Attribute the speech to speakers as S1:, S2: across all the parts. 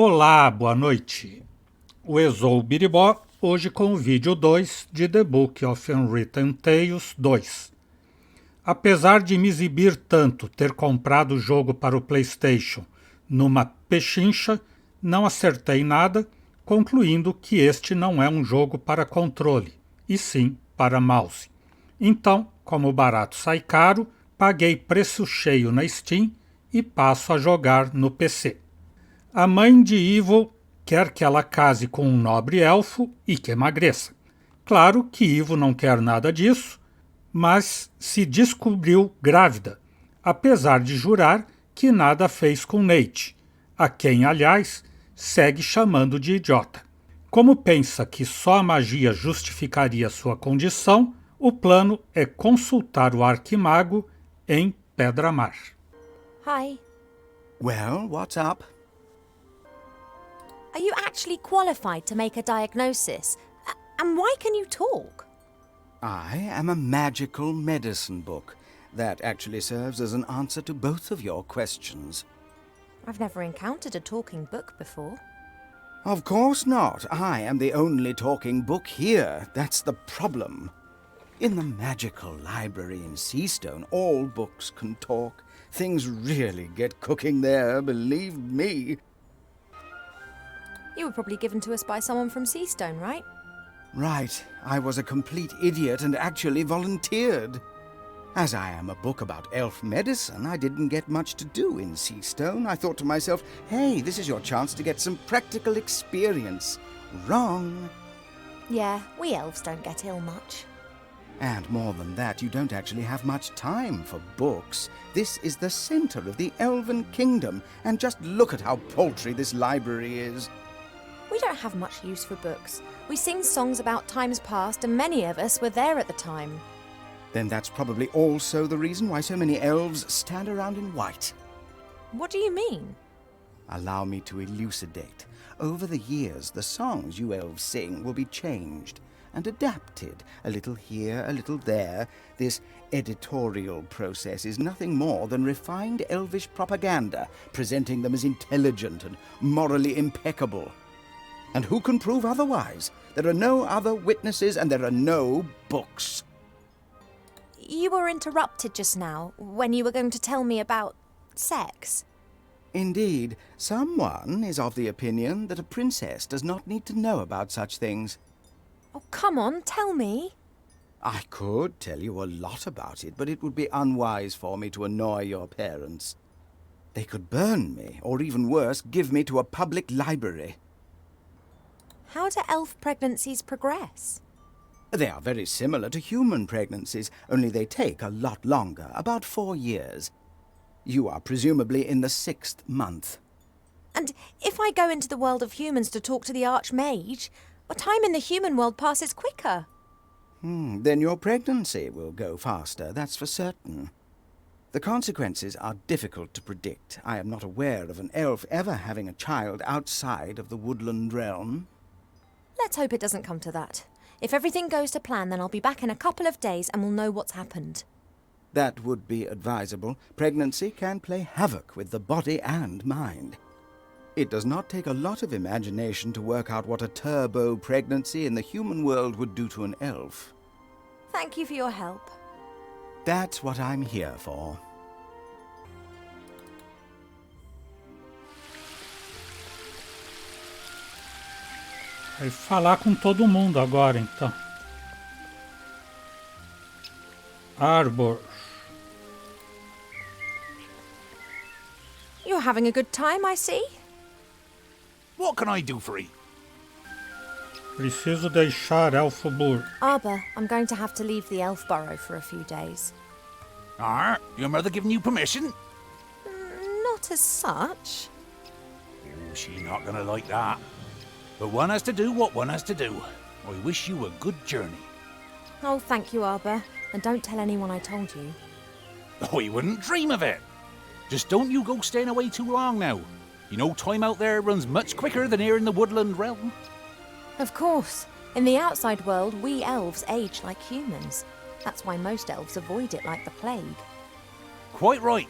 S1: Olá, boa noite. O Exou Biribó, hoje com o vídeo 2 de The Book of Unwritten Tales 2. Apesar de me exibir tanto ter comprado o jogo para o PlayStation numa pechincha, não acertei nada, concluindo que este não é um jogo para controle, e sim para mouse. Então, como o barato sai caro, paguei preço cheio na Steam e passo a jogar no PC. A mãe de Ivo quer que ela case com um nobre elfo e que emagreça. Claro que Ivo não quer nada disso, mas se descobriu grávida, apesar de jurar que nada fez com Nate, a quem, aliás, segue chamando de idiota. Como pensa que só a magia justificaria sua condição, o plano é consultar o arquimago em Pedra-Mar.
S2: Hi.
S3: Well, what's up?
S2: Are you actually qualified to make a diagnosis? And why can you talk?
S3: I am a magical medicine book that actually serves as an answer to both of your questions.
S2: I've never encountered a talking book before.
S3: Of course not. I am the only talking book here. That's the problem. In the magical library in Seastone, all books can talk. Things really get cooking there, believe me.
S2: You were probably given to us by someone from Seastone, right?
S3: Right. I was a complete idiot and actually volunteered. As I am a book about elf medicine, I didn't get much to do in Seastone. I thought to myself, hey, this is your chance to get some practical experience. Wrong.
S2: Yeah, we elves don't get ill much.
S3: And more than that, you don't actually have much time for books. This is the center of the Elven Kingdom, and just look at how paltry this library is.
S2: We don't have much use for books. We sing songs about times past, and many of us were there at the time.
S3: Then that's probably also the reason why so many elves stand around in white.
S2: What do you mean?
S3: Allow me to elucidate. Over the years, the songs you elves sing will be changed and adapted, a little here, a little there. This editorial process is nothing more than refined elvish propaganda, presenting them as intelligent and morally impeccable. And who can prove otherwise? There are no other witnesses and there are no books.
S2: You were interrupted just now when you were going to tell me about sex.
S3: Indeed, someone is of the opinion that a princess does not need to know about such things.
S2: Oh, come on, tell me.
S3: I could tell you a lot about it, but it would be unwise for me to annoy your parents. They could burn me, or even worse, give me to a public library.
S2: How do elf pregnancies progress?
S3: They are very similar to human pregnancies, only they take a lot longer, about 4 years. You are presumably in the 6th month.
S2: And if I go into the world of humans to talk to the Archmage, well, time in the human world passes quicker.
S3: Then your pregnancy will go faster, that's for certain. The consequences are difficult to predict. I am not aware of an elf ever having a child outside of the woodland realm.
S2: Let's hope it doesn't come to that. If everything goes to plan, then I'll be back in a couple of days and we'll know what's happened.
S3: That would be advisable. Pregnancy can play havoc with the body and mind. It does not take a lot of imagination to work out what a turbo pregnancy in the human world would do to an elf.
S2: Thank you for your help.
S3: That's what I'm here for.
S1: Vai falar com todo mundo agora, então. Arbor.
S2: You're having a good time, I see.
S4: What can I do for you?
S1: Preciso deixar Elfo Bur.
S2: Arbor, I'm going to have to leave the elf burrow for a few days.
S4: Your mother giving you permission?
S2: Not as such.
S4: Oh, she's not gonna like that. But one has to do what one has to do. I wish you a good journey.
S2: Oh, thank you, Arbor. And don't tell anyone I told you.
S4: I wouldn't dream of it. Just don't you go staying away too long now. You know time out there runs much quicker than here in the woodland realm.
S2: Of course. In the outside world, we elves age like humans. That's why most elves avoid it like the plague.
S4: Quite right.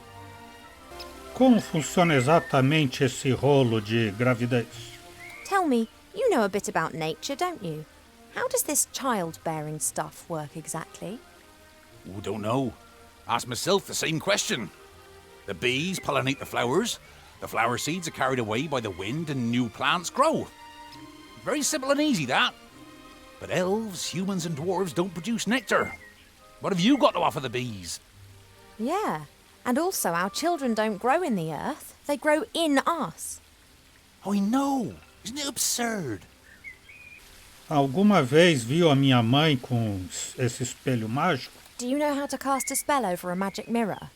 S1: Como funciona exatamente esse rolo de gravidez?
S2: Tell me, you know a bit about nature, don't you? How does this childbearing stuff work exactly?
S4: Oh, don't know. Ask myself the same question. The bees pollinate the flowers flower seeds are carried away by the wind and new plants grow. Very simple and easy, that. But elves, humans and dwarves don't produce nectar. What have you got to offer the bees?
S2: Yeah, and also our children don't grow in the earth, they grow in us.
S4: I know. Isn't it absurd?
S1: Alguma vez viu a minha mãe com esse espelho mágico?
S2: Do you know how to cast a spell over a magic mirror?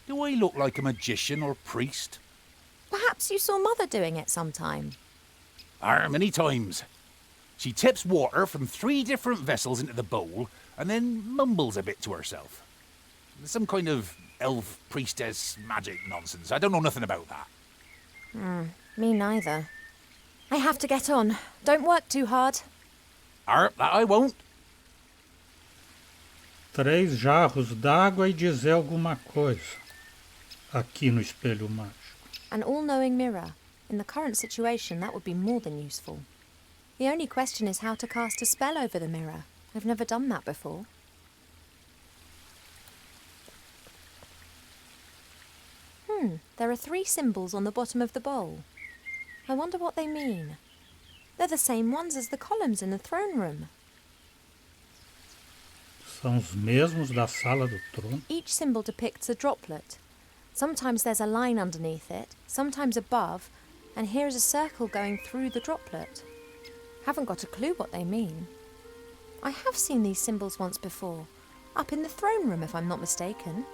S4: Do I look like a magician or priest?
S2: Perhaps you saw Mother doing it sometime.
S4: Many times. She tips water from 3 different vessels into the bowl and then mumbles a bit to herself. Some kind of elf priestess magic nonsense. I don't know nothing about that.
S2: Me neither. I have to get on. Don't work too hard.
S4: That I won't.
S1: 3 jarros d'água e dizer alguma coisa. Aqui no espelho mágico.
S2: An all-knowing mirror. In the current situation, that would be more than useful. The only question is how to cast a spell over the mirror. I've never done that before. There are 3 symbols on the bottom of the bowl. I wonder what they mean. They're the same ones as the columns in the throne room.
S1: São os mesmos da sala do trono.
S2: Each symbol depicts a droplet. Sometimes there's a line underneath it, sometimes above, and here is a circle going through the droplet. Haven't got a clue what they mean. I have seen these symbols once before, up in the throne room if I'm not mistaken.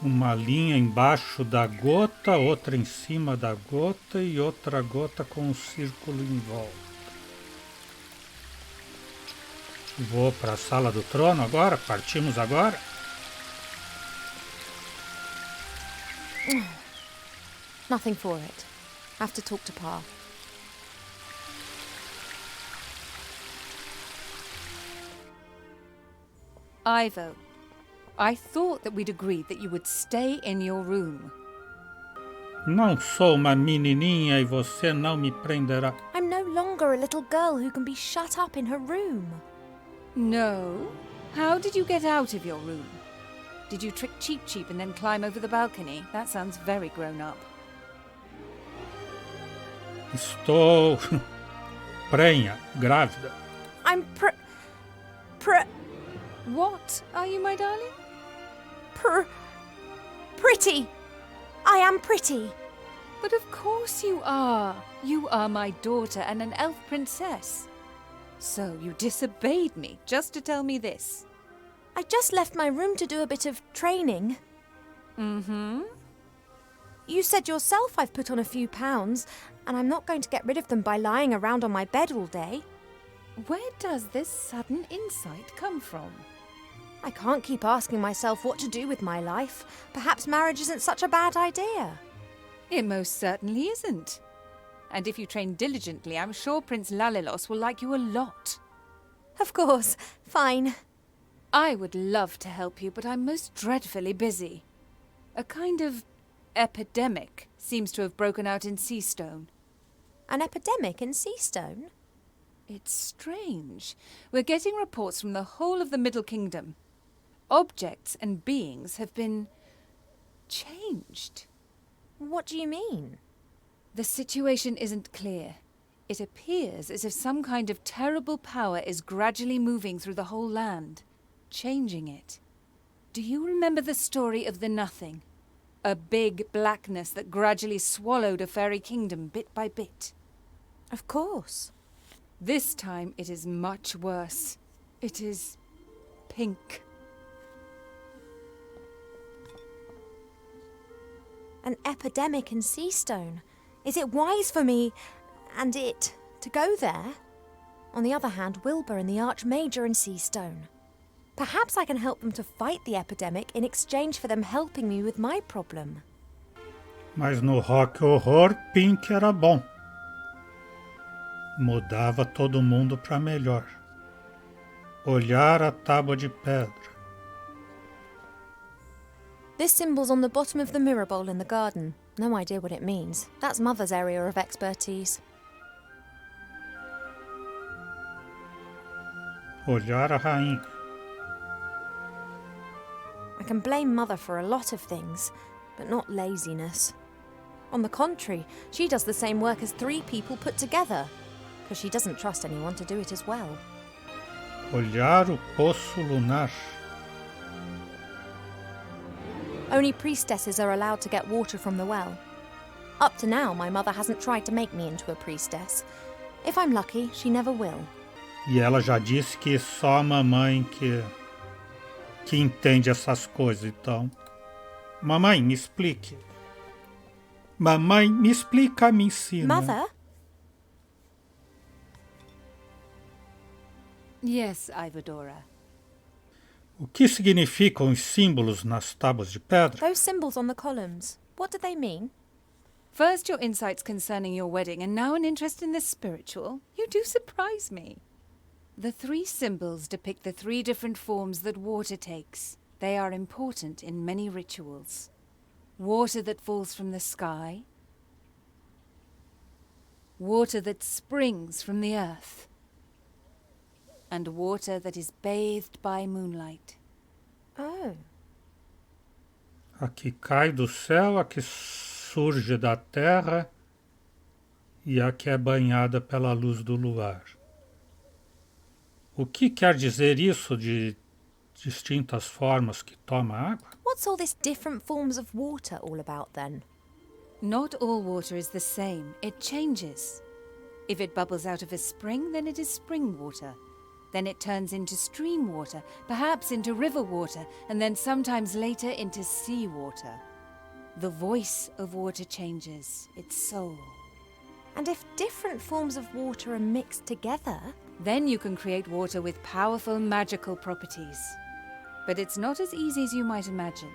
S1: Uma linha embaixo da gota, outra em cima da gota e outra gota com um círculo em volta. Vou para a sala do trono agora? Partimos agora?
S2: Nothing for it. Have to talk to Pa.
S5: Ivo, I thought that we'd agreed that you would stay in your room.
S1: Não sou uma menininha e você não me prenderá.
S2: I'm no longer a little girl who can be shut up in her room.
S5: No? How did you get out of your room? Did you trick Cheep Cheep and then climb over the balcony? That sounds very grown up.
S1: Estou prenha, grávida.
S2: I'm
S5: What are you, my darling?
S2: pretty. I am pretty.
S5: But of course you are. You are my daughter and an elf princess. So you disobeyed me just to tell me this.
S2: I just left my room to do a bit of training.
S5: Mm-hmm.
S2: You said yourself I've put on a few pounds, and I'm not going to get rid of them by lying around on my bed all day.
S5: Where does this sudden insight come from?
S2: I can't keep asking myself what to do with my life. Perhaps marriage isn't such a bad idea.
S5: It most certainly isn't. And if you train diligently, I'm sure Prince Lalilos will like you a lot.
S2: Of course. Fine.
S5: I would love to help you, but I'm most dreadfully busy. A kind of epidemic seems to have broken out in Seastone.
S2: An epidemic in Seastone?
S5: It's strange. We're getting reports from the whole of the Middle Kingdom. Objects and beings have been changed.
S2: What do you mean?
S5: The situation isn't clear. It appears as if some kind of terrible power is gradually moving through the whole land, changing it. Do you remember the story of the Nothing? A big blackness that gradually swallowed a fairy kingdom bit by bit.
S2: Of course.
S5: This time it is much worse. It is pink.
S2: An epidemic in Seastone. Is it wise for me and it to go there? On the other hand, Wilbur and the Archmage are in Seastone. Perhaps I can help them to fight the epidemic in exchange for them helping me with my problem.
S1: Mas no Rock Horror, Pink era bom. Mudava todo mundo para melhor. Olhar a tábua de pedra.
S2: This symbol's on the bottom of the mirror bowl in the garden. No idea what it means. That's Mother's area of expertise.
S1: Olhar a rainha.
S2: I can blame Mother for a lot of things, but not laziness. On the contrary, she does the same work as 3 people put together, because she doesn't trust anyone to do it as well.
S1: Olhar o poço lunar.
S2: Only priestesses are allowed to get water from the well. Up to now, my mother hasn't tried to make me into a priestess. If I'm lucky, she never will.
S1: E ela já disse que só a mamãe que entende essas coisas, então. Mamãe, me explique. Mamãe, me explica, me ensina.
S2: Mother?
S5: Yes, Ivadora.
S1: O que significam os símbolos nas tábuas de pedra?
S2: Those symbols on the columns, what do they mean?
S5: First your insights concerning your wedding, and now an interest in the spiritual. You do surprise me. The 3 symbols depict the 3 different forms that water takes. They are important in many rituals. Water that falls from the sky. Water that springs from the earth. And water that is bathed by moonlight.
S2: Oh.
S1: A que cai do céu, a que surge da terra e a que é banhada pela luz do luar. O que quer dizer isso de distintas formas que toma água?
S2: What's all this different forms of water all about then?
S5: Not all water is the same. It changes. If it bubbles out of a spring, then it is spring water. Then it turns into stream water, perhaps into river water, and then sometimes later into sea water. The voice of water changes, its soul.
S2: And if different forms of water are mixed together...
S5: Then you can create water with powerful magical properties. But it's not as easy as you might imagine.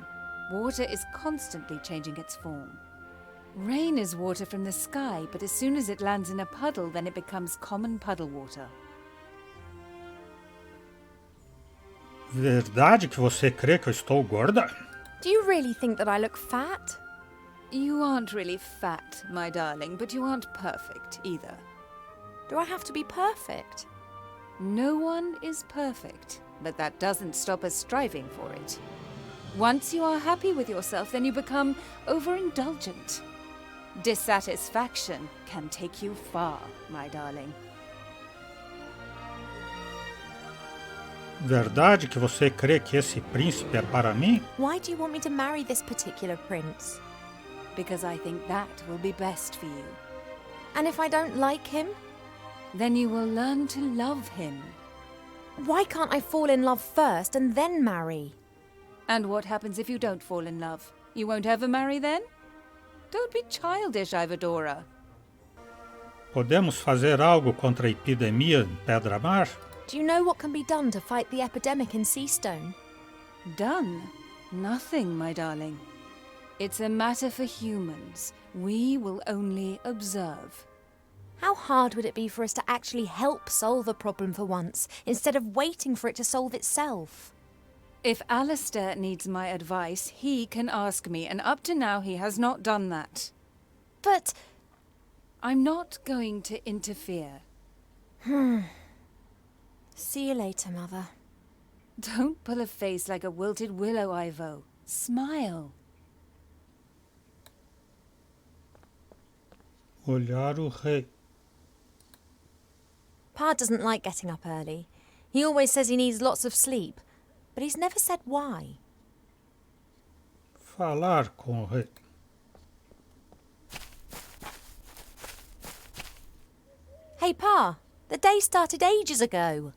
S5: Water is constantly changing its form. Rain is water from the sky, but as soon as it lands in a puddle, then it becomes common puddle water.
S1: Verdade que você crê que eu estou gorda?
S2: Do you really think that I look fat?
S5: You aren't really fat, my darling, but you aren't perfect either.
S2: Do I have to be perfect?
S5: No one is perfect, but that doesn't stop us striving for it. Once you are happy with yourself, then you become overindulgent. Dissatisfaction can take you far, my darling.
S1: Verdade que você crê que esse príncipe é para mim?
S2: Why do you want me to marry this particular prince?
S5: Because I think that will be best for you.
S2: And if I don't like him?
S5: Then you will learn to love him.
S2: Why can't I fall in love first and then marry?
S5: And what happens if you don't fall in love? You won't ever marry then? Don't be childish, Ivadora.
S1: Podemos fazer algo contra a epidemia em Pedra-Mar?
S2: Do you know what can be done to fight the epidemic in Seastone?
S5: Done? Nothing, my darling. It's a matter for humans. We will only observe.
S2: How hard would it be for us to actually help solve a problem for once, instead of waiting for it to solve itself?
S5: If Alistair needs my advice, he can ask me, and up to now he has not done that.
S2: But...
S5: I'm not going to interfere.
S2: See you later, Mother.
S5: Don't pull a face like a wilted willow, Ivo. Smile.
S1: Olhar o rei.
S2: Pa doesn't like getting up early. He always says he needs lots of sleep, but he's never said why.
S1: Falar com o rei.
S2: Hey, Pa, the day started ages ago.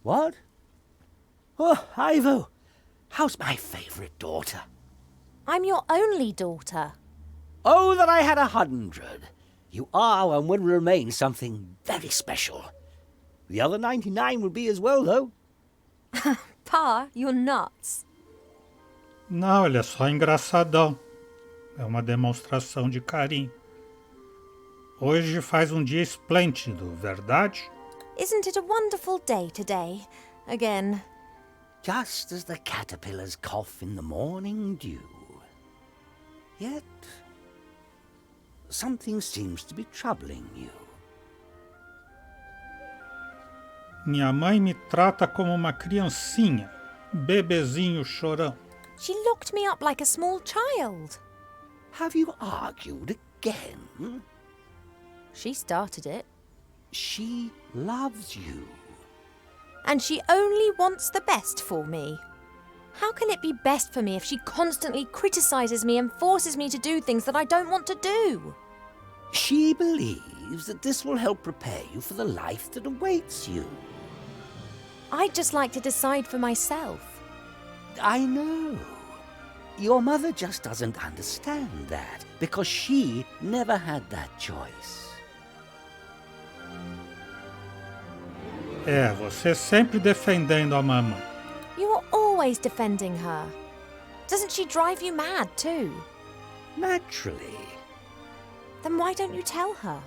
S6: What? Oh, Ivo, how's my favourite daughter?
S2: I'm your only daughter.
S6: Oh, that I had 100. You are and will remain something very special. The other 99 will be as well, though.
S2: Pa, you're nuts.
S1: Não, ele é só engraçadão. É uma demonstração de carinho. Hoje faz um dia esplêndido, verdade?
S2: Isn't it a wonderful day today? Again.
S6: just as the caterpillars cough in the morning dew. Yet, something seems to be troubling you.
S1: Minha mãe me trata como uma criancinha, bebezinho chorão.
S2: She locked me up like a small child.
S6: Have you argued again?
S2: She started it.
S6: She loves you.
S2: And she only wants the best for me. How can it be best for me if she constantly criticises me and forces me to do things that I don't want to do?
S6: She believes that this will help prepare you for the life that awaits you.
S2: I'd just like to decide for myself.
S6: I know. Your mother just doesn't understand that, because she never had that choice.
S1: É, você sempre defendendo a mamãe.
S2: You are always defending her. Doesn't she drive you mad too?
S6: Naturally.
S2: Then why don't you tell her?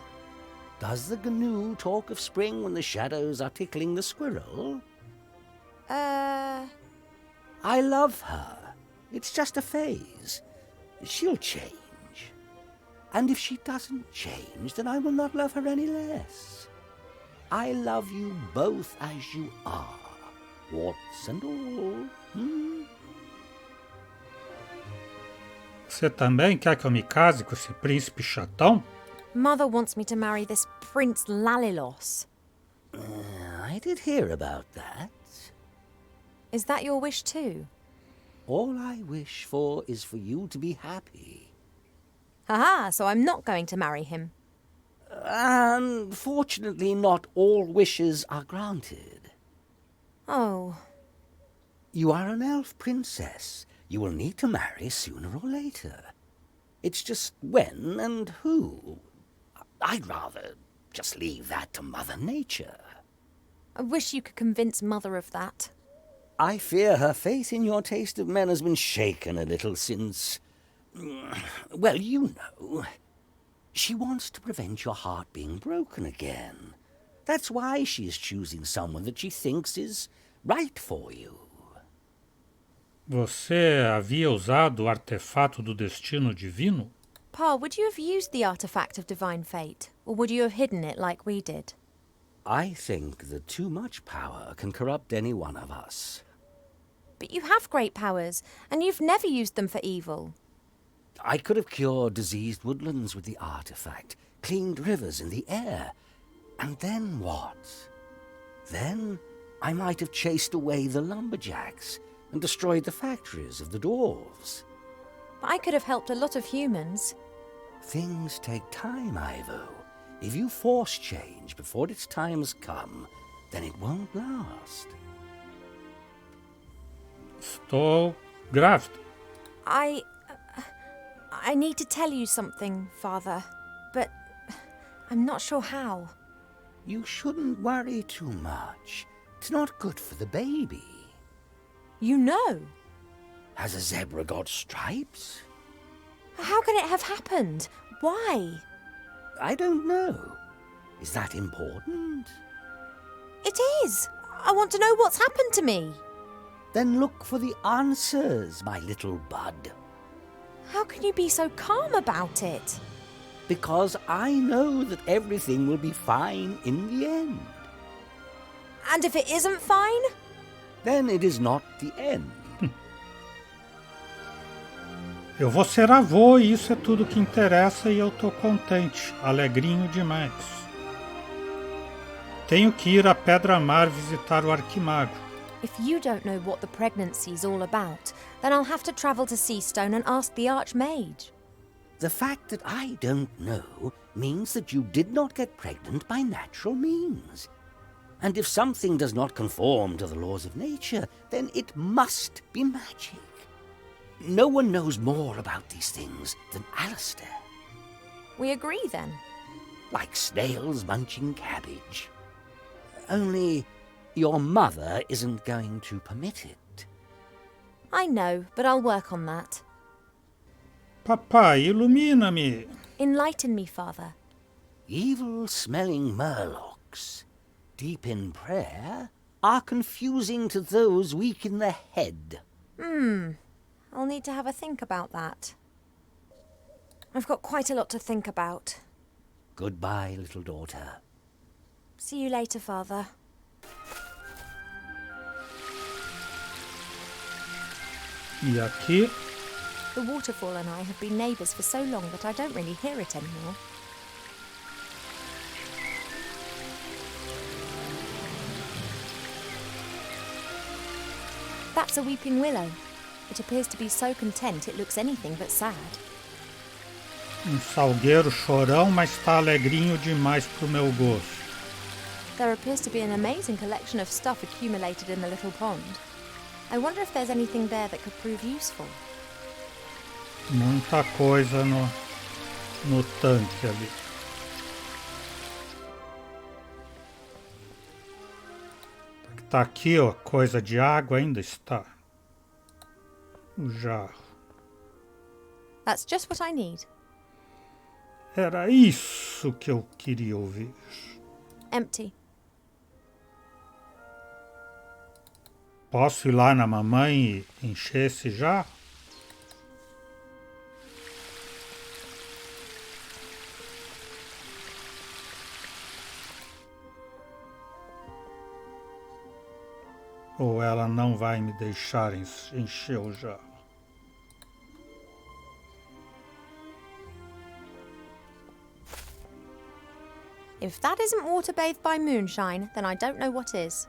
S6: Does the GNU talk of spring when the shadows are tickling the squirrel? I love her. It's just a phase. She'll change. And if she doesn't change, then I will not love her any less. I love you both as you are, warts and all.
S1: Você também quer que eu me case com esse príncipe chatão?
S2: Mother wants me to marry this Prince Lalilos.
S6: I did hear about that.
S2: Is that your wish too?
S6: All I wish for is for you to be happy.
S2: Haha, so I'm not going to marry him.
S6: Unfortunately, not all wishes are granted.
S2: Oh.
S6: You are an elf princess. You will need to marry sooner or later. It's just when and who. I'd rather just leave that to Mother Nature.
S2: I wish you could convince Mother of that.
S6: I fear her faith in your taste of men has been shaken a little since... Well, you know. She wants to prevent your heart being broken again. That's why she is choosing someone that she thinks is right for you.
S1: Você havia usado o artefato do destino divino?
S2: Pa, would you have used the artifact of divine fate? Or would you have hidden it like we did?
S6: I think that too much power can corrupt any one of us.
S2: But you have great powers, and you've never used them for evil.
S6: I could have cured diseased woodlands with the artifact, cleaned rivers in the air. And then what? Then I might have chased away the lumberjacks and destroyed the factories of the dwarves.
S2: But I could have helped a lot of humans.
S6: Things take time, Ivo. If you force change before its time has come, then it won't last.
S1: Estou grávida.
S2: I need to tell you something, Father, but I'm not sure how.
S6: You shouldn't worry too much. It's not good for the baby.
S2: You know.
S6: Has a zebra got stripes?
S2: How can it have happened? Why?
S6: I don't know. Is that important?
S2: It is. I want to know what's happened to me.
S6: Then look for the answers, my little bud.
S2: How can you be so calm about it?
S6: Because I know that everything will be fine in the end.
S2: And if it isn't fine?
S6: Then it is not the end.
S1: Eu vou ser avô e isso é tudo que interessa e eu tô contente, alegrinho demais. Tenho que ir a Pedra Mar visitar o Arquimago.
S2: If you don't know what the pregnancy's all about, then I'll have to travel to Seastone and ask the Archmage.
S6: The fact that I don't know means that you did not get pregnant by natural means. And if something does not conform to the laws of nature, then it must be magic. No one knows more about these things than Alistair.
S2: We agree then.
S6: Like snails munching cabbage. Only your mother isn't going to permit it.
S2: I know, but I'll work on that.
S1: Papai, ilumina-me.
S2: Enlighten me, Father.
S6: Evil-smelling murlocs, deep in prayer, are confusing to those weak in the head.
S2: I'll need to have a think about that. I've got quite a lot to think about.
S6: Goodbye, little daughter.
S2: See you later, Father.
S1: E aqui,
S2: The waterfall and I have been neighbours for so long that I don't really hear it anymore. That's a weeping willow. It appears to be so content it looks anything but sad.
S1: salgueiro chorão, mas está alegrinho demais pro meu gosto.
S2: There appears to be an amazing collection of stuff accumulated in the little pond. I wonder if there's anything there that could prove useful.
S1: Muita coisa no tanque ali. Tá aqui, ó, coisa de água ainda está. O jarro.
S2: That's just what I need.
S1: Era isso que eu queria ouvir.
S2: Empty.
S1: Posso ir lá na mamãe e encher esse jarro? Ou ela não vai me deixar encher o jarro?
S2: If that isn't water bathed by moonshine, then I don't know what is.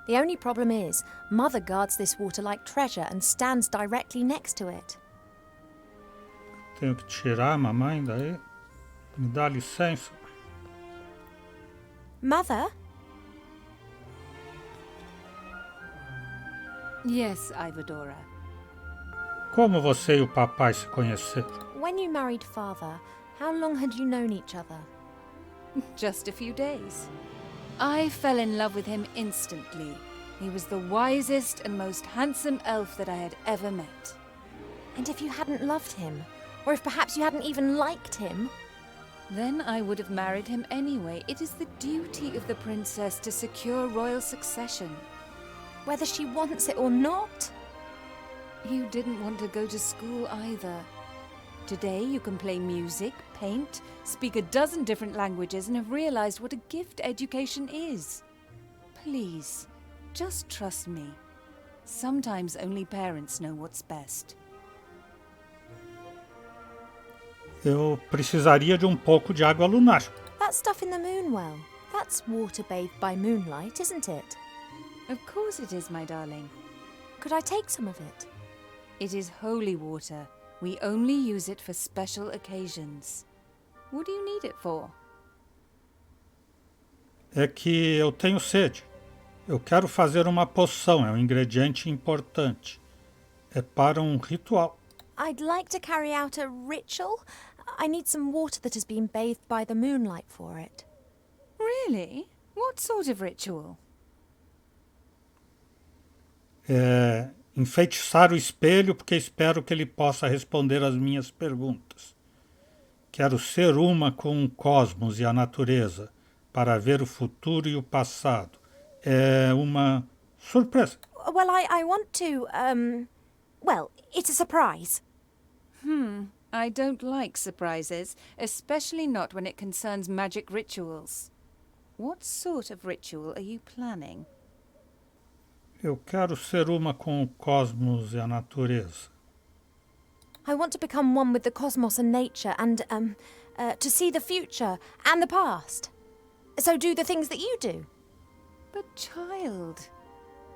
S2: The only problem is, Mother guards this water like treasure and stands directly next to it.
S1: Tenho que tirar a mamãe daí? Me dá licença?
S2: Mother?
S5: Yes, Ivadora.
S1: Como você e o papai se conheceram?
S2: When you married Father, how long had you known each other?
S5: Just a few days. I fell in love with him instantly. He was the wisest and most handsome elf that I had ever met.
S2: And if you hadn't loved him, or if perhaps you hadn't even liked him,
S5: Then I would have married him anyway. It is the duty of the princess to secure royal succession.
S2: whether she wants it or not.
S5: You didn't want to go to school either. Today you can play music, paint, speak a dozen different languages and have realized what a gift education is. Please, just trust me. Sometimes only parents know what's best.
S1: Eu precisaria de pouco de água lunar.
S2: That stuff in the moon well, that's water bathed by moonlight, isn't it?
S5: Of course it is, my darling.
S2: Could I take some of it?
S5: It is holy water. We only use it for special occasions. What do you need it for?
S1: É que eu tenho sede. Eu quero fazer uma poção, é um ingrediente importante. É para ritual.
S2: I'd like to carry out a ritual. I need some water that has been bathed by the moonlight for it.
S5: Really? What sort of ritual?
S1: É enfeitiçar o espelho porque espero que ele possa responder às minhas perguntas. Quero ser uma com o cosmos e a natureza para ver o futuro e o passado. É uma surpresa.
S2: Well, I want to, well, it's a surprise.
S5: I don't like surprises, especially not when it concerns magic rituals. What sort of ritual are you planning?
S1: Eu quero ser uma com o cosmos e a natureza.
S2: I want to become one with the cosmos and nature and, to see the future and the past. So do the things that you do.
S5: But child,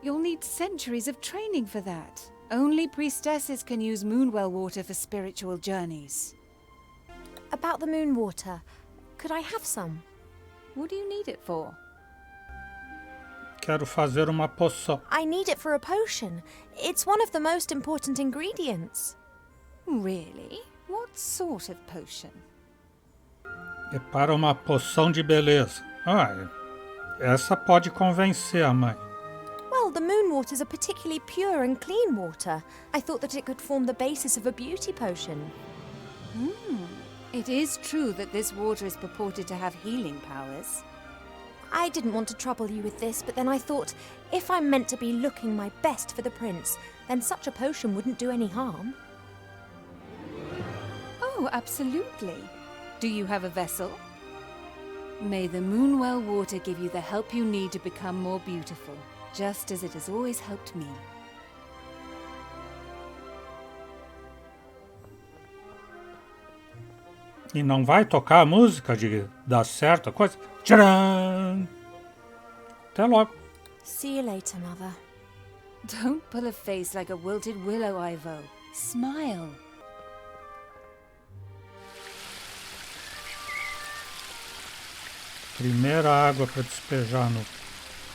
S5: you'll need centuries of training for that. Only priestesses can use moonwell water for spiritual journeys.
S2: About the moon water, could I have some?
S5: What do you need it for?
S1: Quero fazer uma poção.
S2: I need it for a potion. It's one of the most important ingredients.
S5: Really? What sort of potion?
S1: É para uma poção de beleza. Essa pode convencer a mãe.
S2: Well, the moon water's a particularly pure and clean water. I thought that it could form the basis of a beauty potion.
S5: It is true that this water is purported to have healing powers.
S2: I didn't want to trouble you with this, but then I thought, if I'm meant to be looking my best for the prince, then such a potion wouldn't do any harm.
S5: Oh, absolutely. Do you have a vessel? May the Moonwell water give you the help you need to become more beautiful, just as it has always helped me.
S1: E não vai tocar a música de dar certo a coisa? Tcharam! Até logo.
S2: See you later, Mother.
S5: Don't pull a face like a wilted willow, Ivo. Smile.
S1: Primeira água para despejar no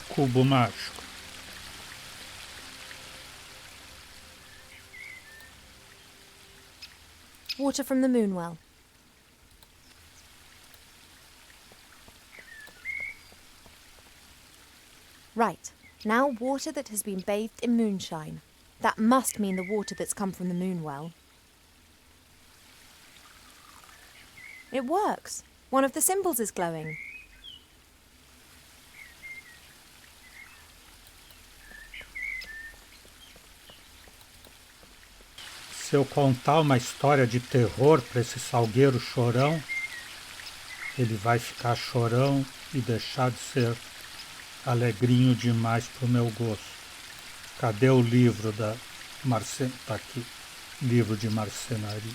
S1: cubo mágico.
S2: Water from the Moonwell. Right, now water that has been bathed in moonshine. That must mean the water that's come from the Moonwell. It works. One of the symbols is glowing.
S1: Se eu contar uma história de terror para esse salgueiro chorão, ele vai ficar chorão e deixar de ser alegrinho demais pro meu gosto. Cadê o livro da marcenaria? Tá aqui. Livro de marcenaria.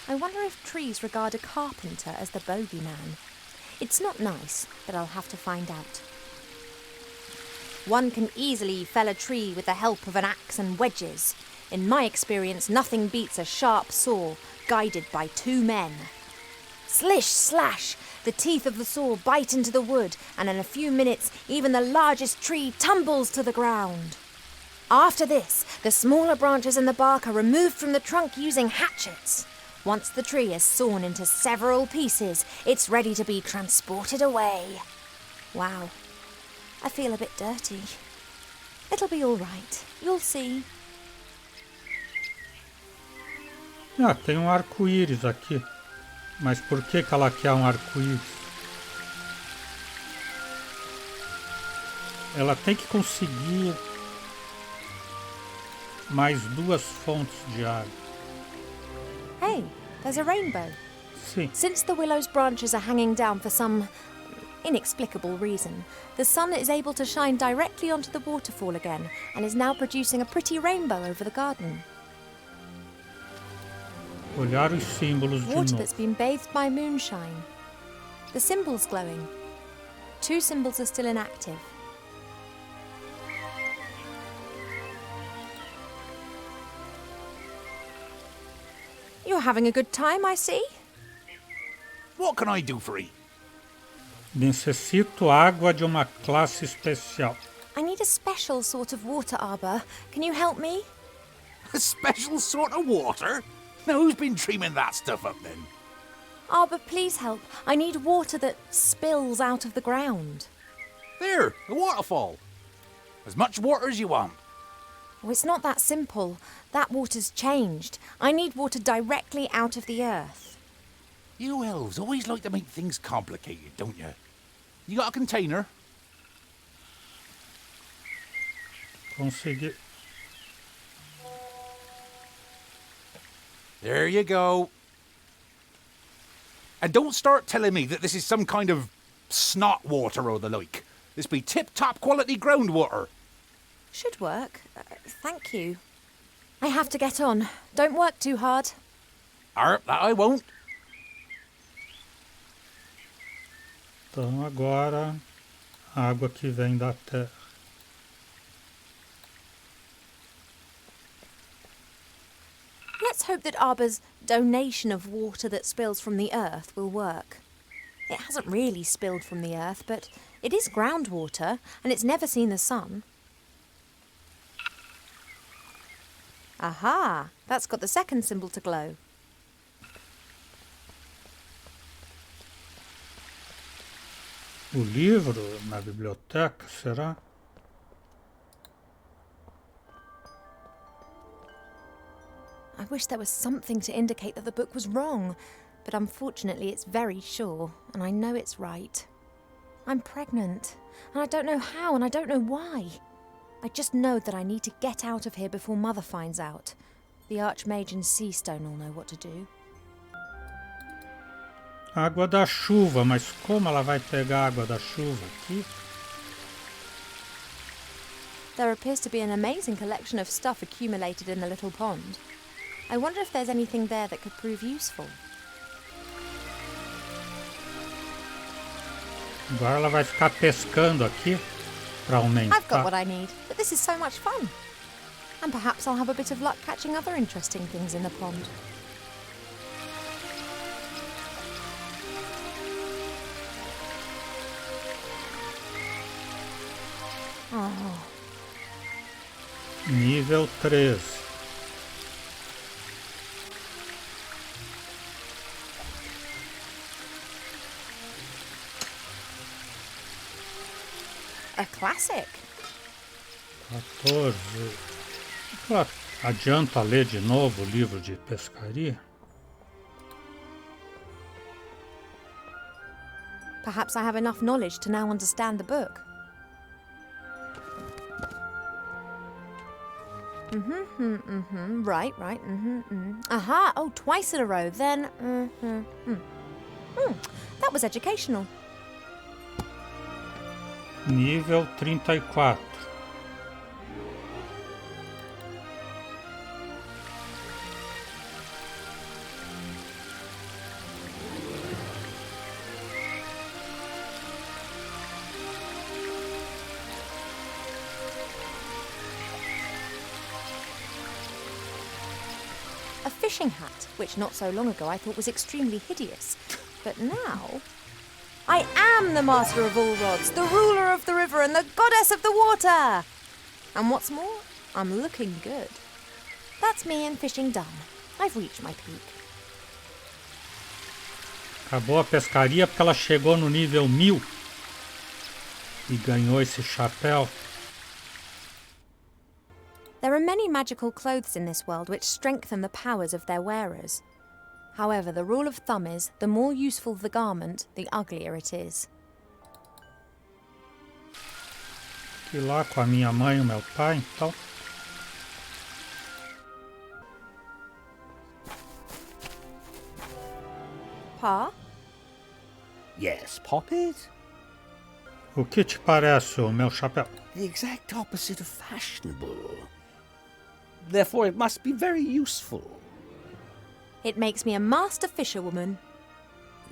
S2: I wonder if trees regard a carpenter as the bogeyman. It's not nice, but I'll have to find out. One can easily fell a tree with the help of an axe and wedges. In my experience, nothing beats a sharp saw, guided by two men. Slish, slash! The teeth of the saw bite into the wood, and in a few minutes, even the largest tree tumbles to the ground. After this, the smaller branches and the bark are removed from the trunk using hatchets. Once the tree is sawn into several pieces, it's ready to be transported away. Wow. I feel a bit dirty. It'll be all right. You'll see.
S1: Ah, tem um arco-íris aqui. Mas por que ela quer um arco-íris? Ela tem que conseguir mais 2 fontes de água.
S2: Hey, there's a rainbow.
S1: Sim.
S2: Since the willow's branches are hanging down for some inexplicable reason, the sun is able to shine directly onto the waterfall again and is now producing a pretty rainbow over the garden.
S1: Olhar os símbolos de
S2: Water
S1: novo.
S2: that's been bathed by moonshine. The symbol's glowing. 2 symbols are still inactive. You're having a good time, I see.
S4: What can I do for you?
S1: Necessito água de uma classe especial.
S2: I need a special sort of water arbor. Can you help me?
S4: A special sort of water? Now who's been dreaming that stuff up then?
S2: Arbor, please help. I need water that spills out of the ground.
S4: There, a waterfall. As much water as you want.
S2: Oh, it's not that simple. That water's changed. I need water directly out of the earth.
S4: You elves always like to make things complicated, don't you? You got a container?
S1: Consegui.
S4: There you go. And don't start telling me that this is some kind of snot water or the like. This be tip-top quality groundwater.
S2: Should work. Thank you. I have to get on. Don't work too hard.
S4: That I won't.
S1: Então agora, água que vem da terra.
S2: Let's hope that Arbor's donation of water that spills from the earth will work. It hasn't really spilled from the earth, but it is groundwater, and it's never seen the sun. Aha! That's got the second symbol to glow.
S1: O livro na biblioteca, será?
S2: I wish there was something to indicate that the book was wrong, but unfortunately it's very sure, and I know it's right. I'm pregnant, and I don't know how, and I don't know why. I just know that I need to get out of here before Mother finds out. The Archmage and Seastone will know what to do.
S1: Água da chuva, mas como ela vai pegar água da chuva aqui?
S2: There appears to be an amazing collection of stuff accumulated in the little pond. I wonder if there's anything there that could prove useful.
S1: Agora ela vai ficar pescando aqui para aumentar.
S2: I've got what I need, but this is so much fun. And perhaps I'll have a bit of luck catching other interesting things in the pond. Oh.
S1: Nível 13.
S2: A classic.
S1: 14. Ela adianta ler de novo o livro de pescaria?
S2: Perhaps I have enough knowledge to now understand the book. Right. Aha, oh, twice in a row, then, that was educational.
S1: Nível 34.
S2: A fishing hat, which not so long ago I thought was extremely hideous. But now, I am the master of all rods, the ruler of the river and the goddess of the water! And what's more, I'm looking good. That's me and fishing done. I've reached my peak.
S1: Acabou a pescaria porque ela chegou no nível 1000 e ganhou esse chapéu.
S2: There are many magical clothes in this world which strengthen the powers of their wearers. However, the rule of thumb is, the more useful the garment, the uglier it is.
S1: Fui lá com a minha mãe e o meu pai, então.
S2: Pa?
S6: Yes, Poppet?
S1: O que te parece o meu chapéu?
S6: The exact opposite of fashionable. Therefore it must be very useful.
S2: It makes me a master fisherwoman.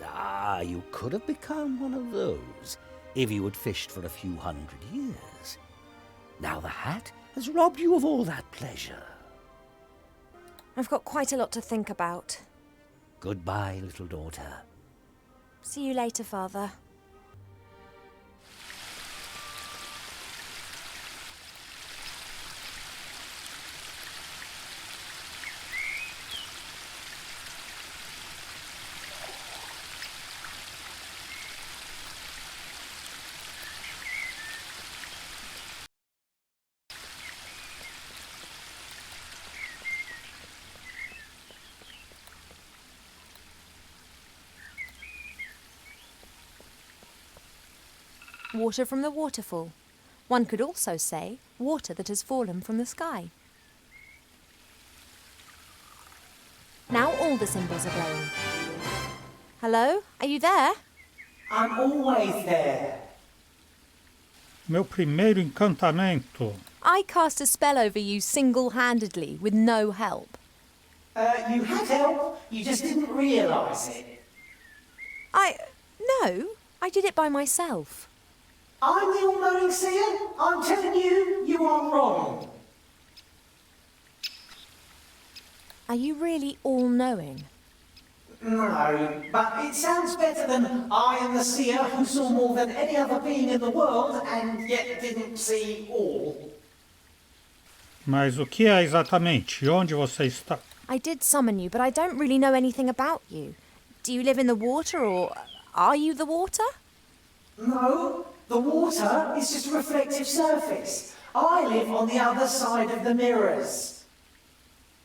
S6: Ah, you could have become one of those if you had fished for a few hundred years. Now the hat has robbed you of all that pleasure.
S2: I've got quite a lot to think about.
S6: Goodbye, little daughter.
S2: See you later, Father. Water from the waterfall. One could also say water that has fallen from the sky. Now all the cymbals are blowing. Hello? Are you there?
S7: I'm always there.
S1: Meu primeiro encantamento.
S2: I cast a spell over you single-handedly with no help.
S7: You had help, you just didn't realise it.
S2: No, I did it by myself.
S7: I'm the all-knowing seer. I'm telling you, you are wrong.
S2: Are you really all-knowing?
S7: No, but it sounds better than I am the seer who saw more than any other being in the world and yet didn't see all.
S1: Mas o que é exatamente? E onde você está?
S2: I did summon you, but I don't really know anything about you. Do you live in the water, or are you the water?
S7: No, the water is just a reflective surface. I live on the other side of the mirrors.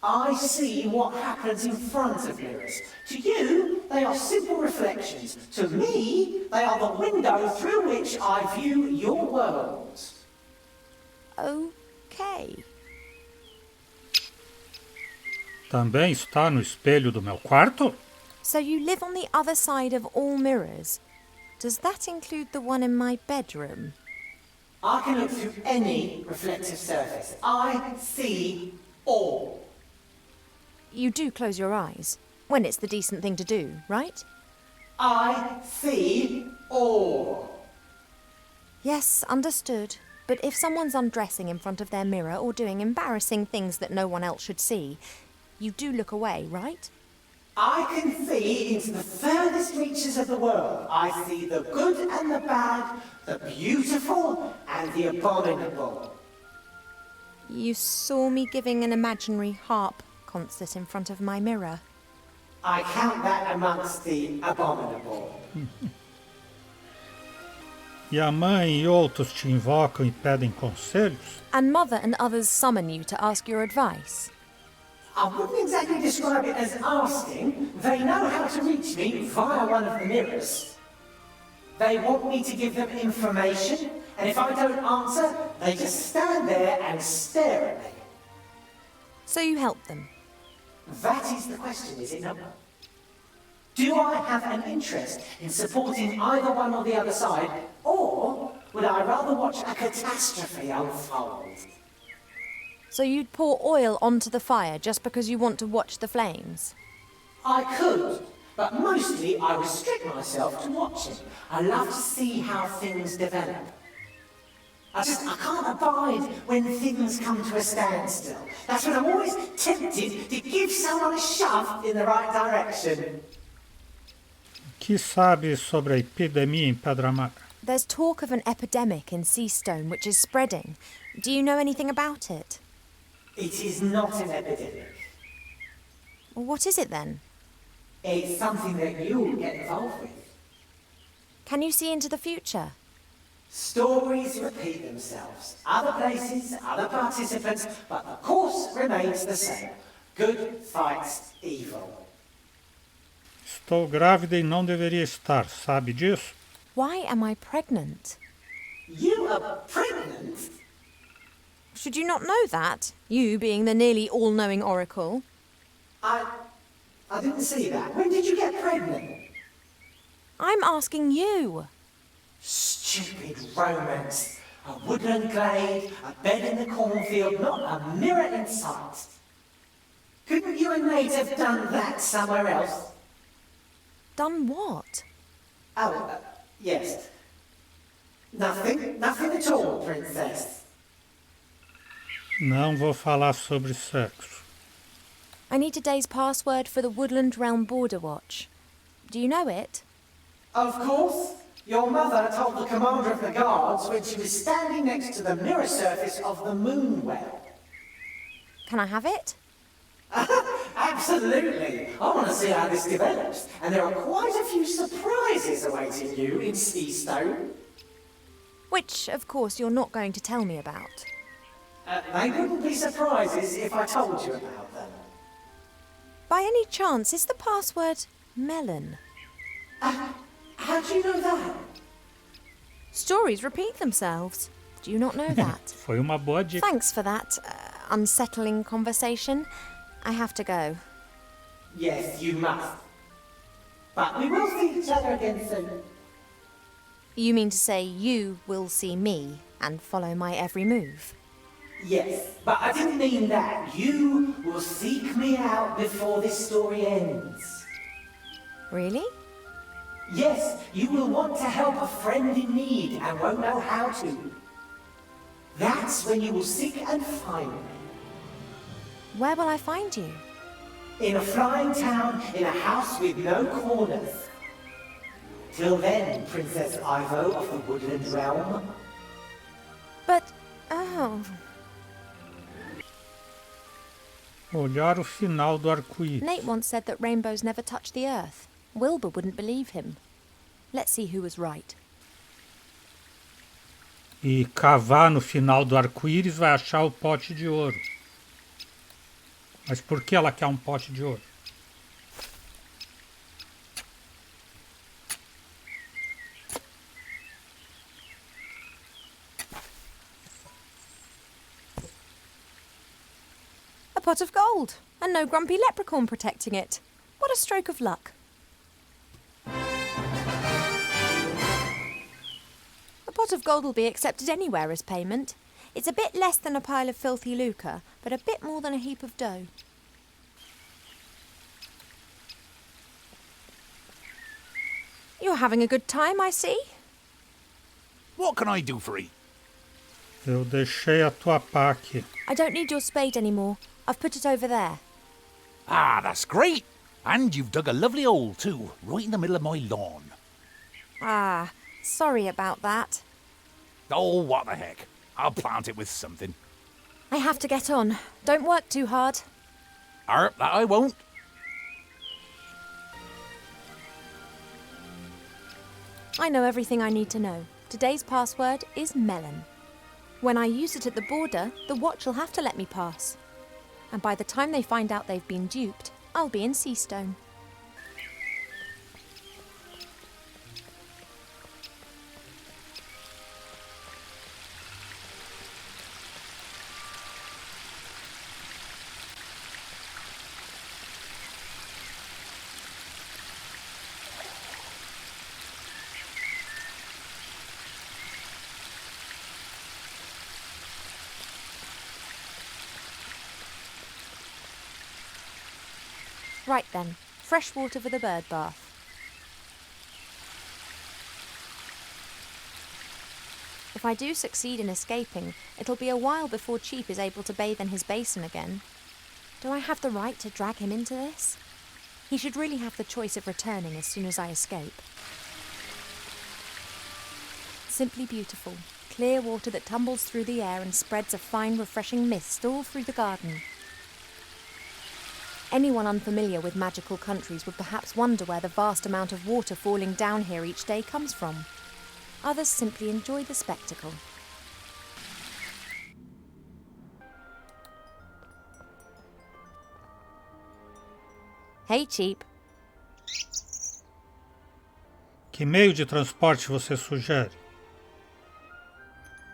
S7: I see what happens in front of mirrors. To you, they are simple reflections. To me, they are the window through which I view your world.
S2: Okay.
S1: Também está no espelho do meu quarto?
S2: So you live on the other side of all mirrors. Does that include the one in my bedroom?
S7: I can look through any reflective surface. I see all.
S2: You do close your eyes, when it's the decent thing to do, right?
S7: I see all.
S2: Yes, understood. But if someone's undressing in front of their mirror or doing embarrassing things that no one else should see, you do look away, right?
S7: I can see into the furthest reaches of the world. I see the good and the bad, the beautiful and the abominable.
S2: You saw me giving an imaginary harp concert in front of my mirror.
S7: I count that amongst the abominable.
S1: E a mãe e outros te invocam e pedem conselhos?
S2: And Mother and others summon you to ask your advice.
S7: I wouldn't exactly describe it as asking. They know how to reach me via one of the mirrors. They want me to give them information, and if I don't answer, they just stand there and stare at me.
S2: So you help them.
S7: That is the question, is it not? Do I have an interest in supporting either one or the other side, or would I rather watch a catastrophe unfold?
S2: So you'd pour oil onto the fire just because you want to watch the flames?
S7: I could, but mostly I restrict myself to watching. I love to see how things develop. I can't abide when things come to a standstill. That's when I'm always tempted to give someone a shove in the right direction.
S1: O que sabes sobre a epidemia em Pedra Mar?
S2: There's talk of an epidemic in Seastone which is spreading. Do you know anything about it?
S7: It is not an epidemic.
S2: Well, what is it then?
S7: It's something that you'll get involved with.
S2: Can you see into the future?
S7: Stories repeat themselves. Other places, other participants, but the course remains the same. Good fights evil.
S1: Estou grávida e não deveria estar, sabe disso?
S2: Why am I pregnant?
S7: You are pregnant?
S2: Should you not know that? You being the nearly all-knowing oracle.
S7: I didn't see that. When did you get pregnant?
S2: I'm asking you.
S7: Stupid romance. A woodland glade, a bed in the cornfield, not a mirror in sight. Couldn't you and Nate have done that somewhere else?
S2: Done what?
S7: Oh, yes. Nothing at all, Princess.
S1: Não vou falar sobre sexo.
S2: I need today's password for the Woodland Realm Border Watch. Do you know it?
S7: Of course. Your mother told the commander of the guards when she was standing next to the mirror surface of the moon well.
S2: Can I have it?
S7: Absolutely. I want to see how this develops. And there are quite a few surprises awaiting you in Seastone.
S2: Which, of course, you're not going to tell me about.
S7: They wouldn't be surprises if I told you about them.
S2: By any chance, is the password melon?
S7: How do you know that?
S2: Stories repeat themselves. Do you not know that?
S1: Foi uma boa dica.
S2: Thanks for that unsettling conversation. I have to go.
S7: Yes, you must. But we will see each other again soon.
S2: You mean to say you will see me and follow my every move?
S7: Yes, but I didn't mean that. You will seek me out before this story ends.
S2: Really?
S7: Yes, you will want to help a friend in need and won't know how to. That's when you will seek and find me.
S2: Where will I find you?
S7: In a flying town, in a house with no corners. Till then, Princess Ivo of the Woodland Realm.
S2: But, oh...
S1: Olhar o final do arco-íris.
S2: Nate once said that rainbows never touch the earth. Wilbur wouldn't believe him. Let's see who was right.
S1: E cavar no final do arco-íris vai achar o pote de ouro. Mas por que ela quer um pote de ouro?
S2: A pot of gold, and no grumpy leprechaun protecting it. What a stroke of luck. A pot of gold will be accepted anywhere as payment. It's a bit less than a pile of filthy lucre, but a bit more than a heap of dough. You're having a good time, I see.
S4: What can I do for 'ee?
S1: Eu deixei a tua pá aqui.
S2: I don't need your spade anymore. I've put it over there.
S4: Ah, that's great. And you've dug a lovely hole, too, right in the middle of my lawn.
S2: Ah, sorry about that.
S4: Oh, what the heck. I'll plant it with something.
S2: I have to get on. Don't work too hard.
S4: That I won't.
S2: I know everything I need to know. Today's password is melon. When I use it at the border, the watch will have to let me pass. And by the time they find out they've been duped, I'll be in Seastone. Right then, fresh water for the bird bath. If I do succeed in escaping, it'll be a while before Cheap is able to bathe in his basin again. Do I have the right to drag him into this? He should really have the choice of returning as soon as I escape. Simply beautiful, clear water that tumbles through the air and spreads a fine, refreshing mist all through the garden. Anyone unfamiliar with magical countries would perhaps wonder where the vast amount of water falling down here each day comes from. Others simply enjoy the spectacle. Hey, Cheap.
S1: Que meio de transporte você sugere?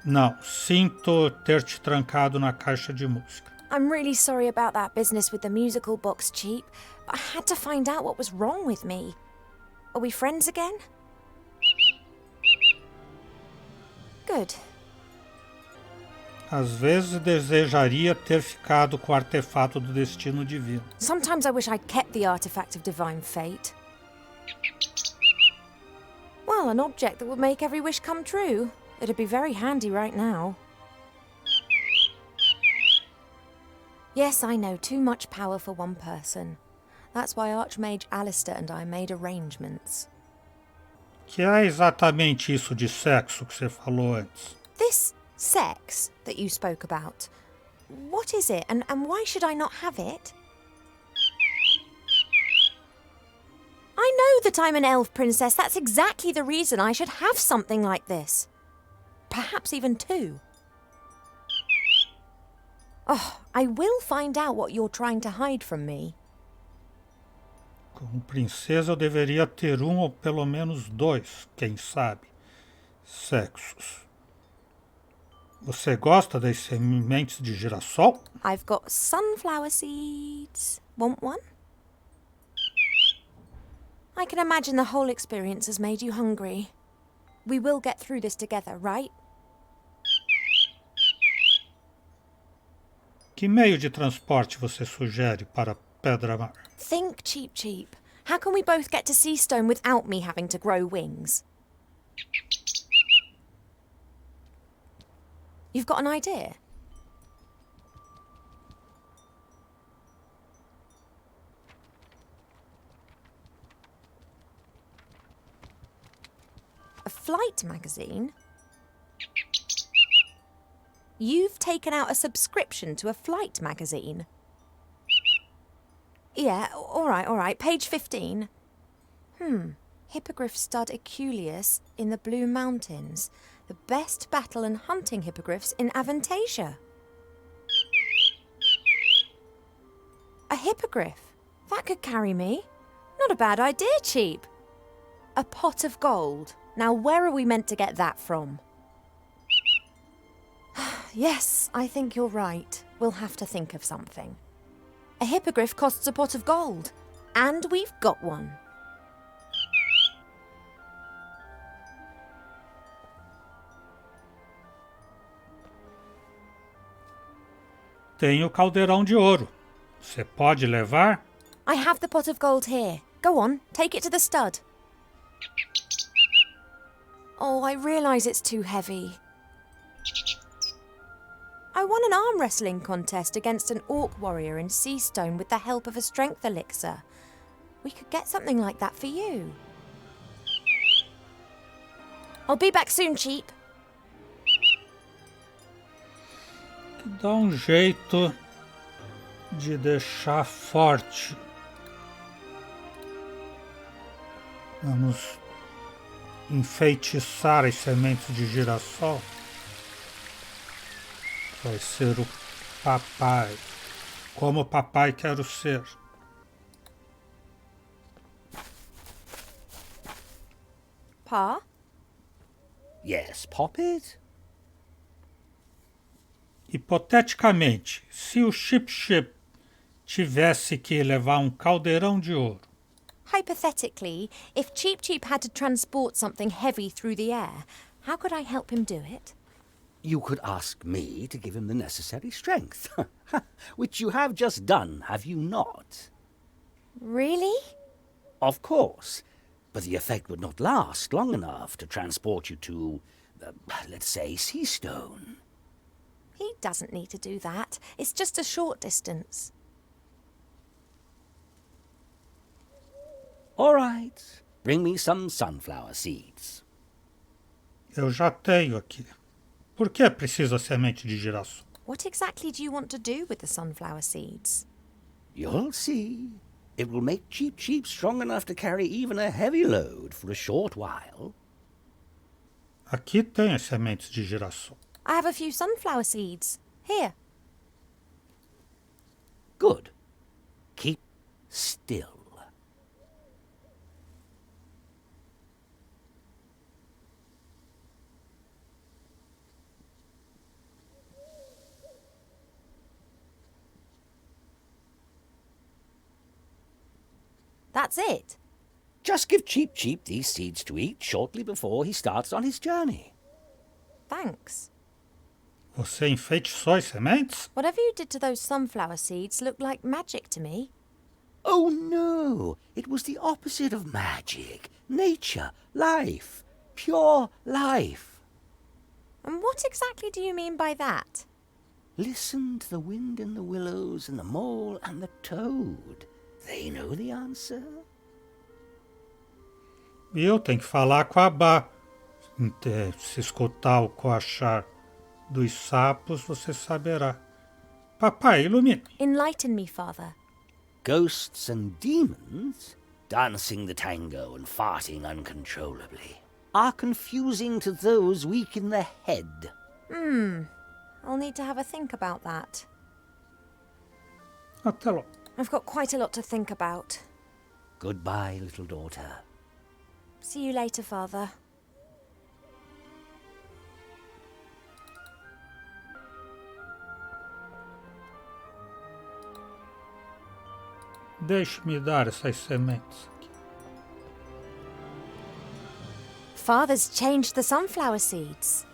S1: Não, sinto ter te trancado na caixa de música.
S2: I'm really sorry about that business with the musical box, Cheap, but I had to find out what was wrong with me. Are we friends again? Good.
S1: Às vezes desejaria ter ficado com o artefato do destino divino.
S2: Sometimes I wish I'd kept the artifact of divine fate. Well, an object that would make every wish come true. It'd be very handy right now. Yes, I know, too much power for one person. That's why Archmage Alistair and I made arrangements.
S1: Que é exatamente isso de sexo que você falou antes?
S2: This sex that you spoke about, what is it, and why should I not have it? I know that I'm an elf princess. That's exactly the reason I should have something like this. Perhaps even two. Oh, I will find out what you're trying to hide from me.
S1: Como princesa eu deveria ter um ou pelo menos dois, quem sabe, sexos. Você gosta das sementes de girassol?
S2: I've got sunflower seeds. Want one? I can imagine the whole experience has made you hungry. We will get through this together, right?
S1: Que meio de transporte você sugere para Pedra-Mar?
S2: Think, Cheap. How can we both get to Seastone without me having to grow wings? You've got an idea? A flight magazine? You've taken out a subscription to a flight magazine? Yeah, all right. Page 15. Hippogriff stud Eculeus in the Blue Mountains. The best battle and hunting hippogriffs in Avantasia. A hippogriff. That could carry me. Not a bad idea, Cheap. A pot of gold. Now where are we meant to get that from? Yes, I think you're right. We'll have to think of something. A hippogriff costs a pot of gold. And we've got one.
S1: Tenho o caldeirão de ouro. Você pode levar?
S2: I have the pot of gold here. Go on, take it to the stud. Oh, I realise it's too heavy. I won an arm wrestling contest against an orc warrior in Seastone with the help of a strength elixir. We could get something like that for you. I'll be back soon, Cheap.
S1: Dá jeito de deixar forte. Vamos enfeitiçar as sementes de girassol. Vai ser o papai. Como papai quero ser.
S2: Pa?
S6: Yes, Poppet?
S1: Hipoteticamente, se o Chip tivesse que levar caldeirão de ouro,
S2: Hypothetically, if Cheap Cheap had to transport something heavy through the air, how could I help him do it?
S6: You could ask me to give him the necessary strength, which you have just done, have you not?
S2: Really?
S6: Of course, but the effect would not last long enough to transport you to, let's say, Seastone.
S2: He doesn't need to do that. It's just a short distance.
S6: All right, bring me some sunflower seeds.
S1: eu já tenho aqui. Por que precisa semente de girassol?
S2: What exactly do you want to do with the sunflower seeds?
S6: You'll see. It will make Cheap Cheap strong enough to carry even a heavy load for a short while.
S1: Aqui tem as sementes de girassol.
S2: I have a few sunflower seeds. Here.
S6: Good. Keep still.
S2: That's it.
S6: Just give Cheap Cheap these seeds to eat shortly before he starts on his journey.
S2: Thanks.
S1: Você enfeitiçou as sementes?
S2: Whatever you did to those sunflower seeds looked like magic to me.
S6: Oh no, it was the opposite of magic. Nature, life, pure life.
S2: And what exactly do you mean by that?
S6: Listen to the wind in the willows and the mole and the toad. They know the answer.
S1: E eu tenho que falar com a Bá. Se escutar o coachar dos sapos, você saberá. Papai, ilumine.
S2: Enlighten me, Father.
S6: Ghosts and demons, dancing the tango and farting uncontrollably, are confusing to those weak in the head.
S2: I'll need to have a think about that.
S1: Até logo.
S2: I've got quite a lot to think about.
S6: Goodbye, little daughter.
S2: See you later, Father.
S1: Deixe-me dar essas sementes aqui.
S2: Father's changed the sunflower seeds.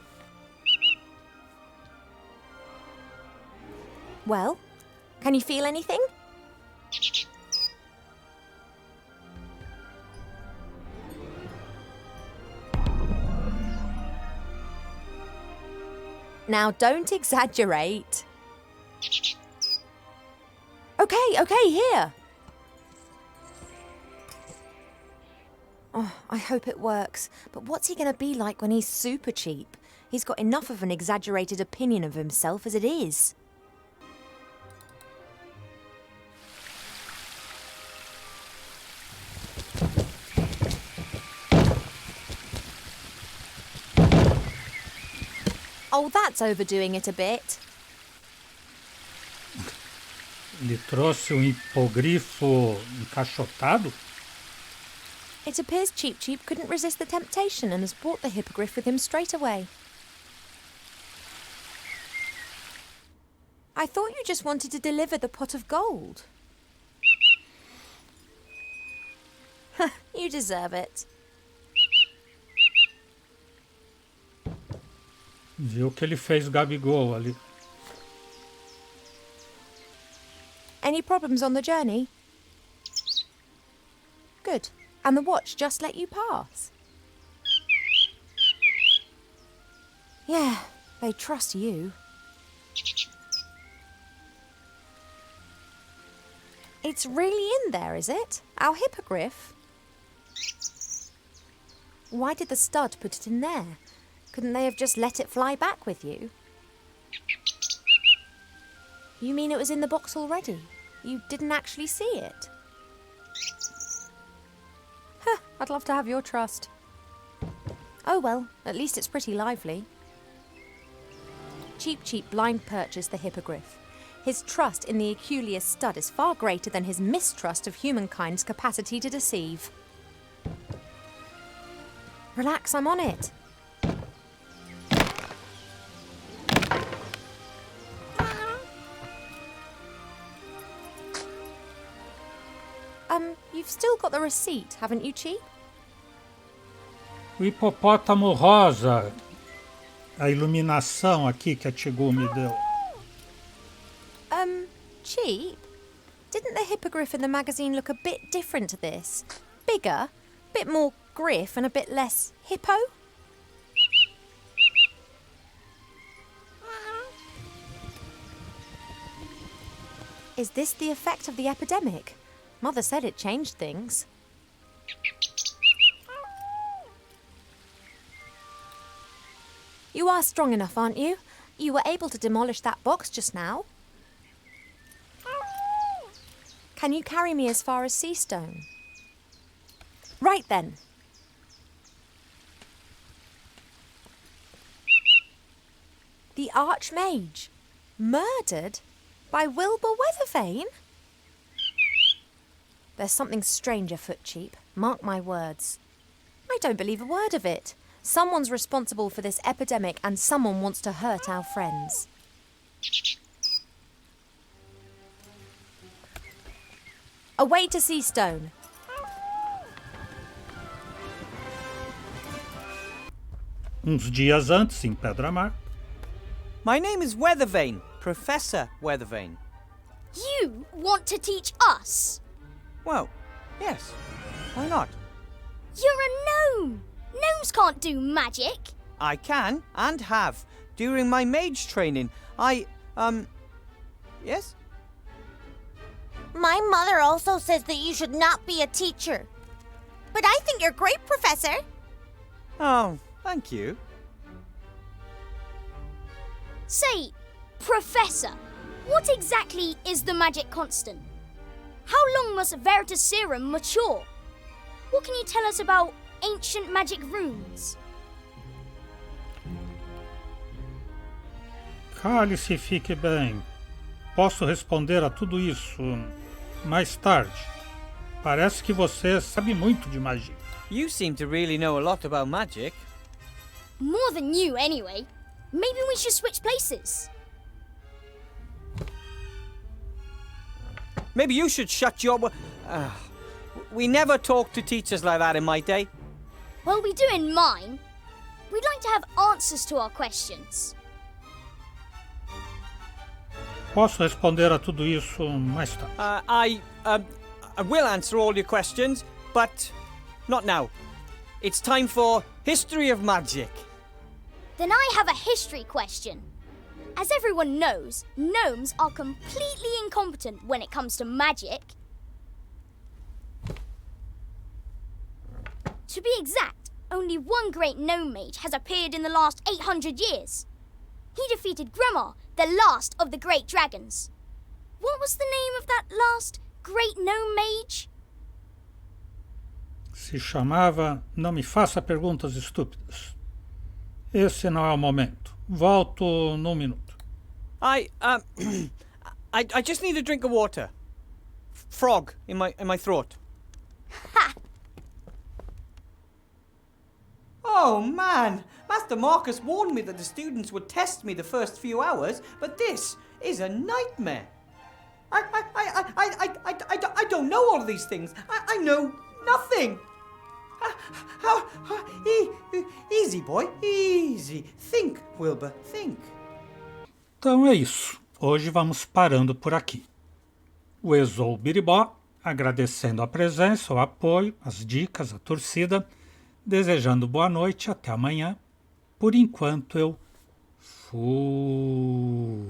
S2: Well, can you feel anything? Now, don't exaggerate. Okay, here. Oh, I hope it works. But what's he going to be like when he's super cheap? He's got enough of an exaggerated opinion of himself as it is. Oh, that's overdoing it a bit.
S1: Ele trouxe um hipogrifo encaixotado?
S2: It appears Cheep Cheep couldn't resist the temptation and has brought the hippogriff with him straight away. I thought you just wanted to deliver the pot of gold. You deserve it.
S1: Viu que ele fez Gabigol ali.
S2: Any problems on the journey? Good. And the watch just let you pass? Yeah, they trust you. It's really in there, is it? Our hippogriff? Why did the stud put it in there? Couldn't they have just let it fly back with you? You mean it was in the box already? You didn't actually see it? Huh, I'd love to have your trust. Oh well, at least it's pretty lively. Cheep Cheep blind purchased the hippogriff. His trust in the Aculeus stud is far greater than his mistrust of humankind's capacity to deceive. Relax, I'm on it. You've still got the receipt, haven't you, Cheep?
S1: O hipopótamo rosa. A iluminação aqui que a Tigu me deu.
S2: Cheep? Didn't the hippogriff in the magazine look a bit different to this? Bigger, bit more griff and a bit less hippo? Is this the effect of the epidemic? Mother said it changed things. You are strong enough, aren't you? You were able to demolish that box just now. Can you carry me as far as Seastone? Right then. The Archmage? Murdered? By Wilbur Weathervane? There's something strange afoot, Cheep. Mark my words. I don't believe a word of it. Someone's responsible for this epidemic and someone wants to hurt our friends. Away to Seastone.
S1: Uns dias antes, em Pedra Mar.
S8: My name is Weathervane, Professor Weathervane.
S9: You want to teach us?
S8: Well, yes. Why not?
S9: You're a gnome. Gnomes can't do magic.
S8: I can and have. During my mage training, Yes?
S10: My mother also says that you should not be a teacher. But I think you're great, Professor.
S8: Oh, thank you.
S9: Say, Professor, what exactly is the magic constant? How long must Veritaserum mature? What can you tell us about ancient magic runes?
S1: Cale-se e fique bem. Posso responder a tudo isso mais tarde. Parece que você sabe muito de magia.
S8: You seem to really know a lot about magic.
S9: More than you, anyway. Maybe we should switch places.
S8: Maybe you should shut your... we never talked to teachers like that in my day.
S9: Well, we do in mine. We'd like to have answers to our questions.
S1: Posso responder a tudo isso mais tarde.
S8: I will answer all your questions, but not now. It's time for History of Magic.
S9: Then I have a history question. As everyone knows, gnomes are completely incompetent when it comes to magic. To be exact, only one great gnome mage has appeared in the last 800 years. He defeated Gremar, the last of the great dragons. What was the name of that last great gnome mage?
S1: Se chamava Não Me Faça Perguntas Estúpidas. Esse não é o momento. Volto num minuto.
S8: I I just need a drink of water. Frog in my throat.
S10: Ha!
S8: Oh man, Master Marcus warned me that the students would test me the first few hours, but this is a nightmare. I don't know all these things. I know nothing. Easy, boy, easy. Think, Wilbur, think.
S1: Então é isso. Hoje vamos parando por aqui. O Ezou Biribó, agradecendo a presença, o apoio, as dicas, a torcida, desejando boa noite, até amanhã. Por enquanto eu fui.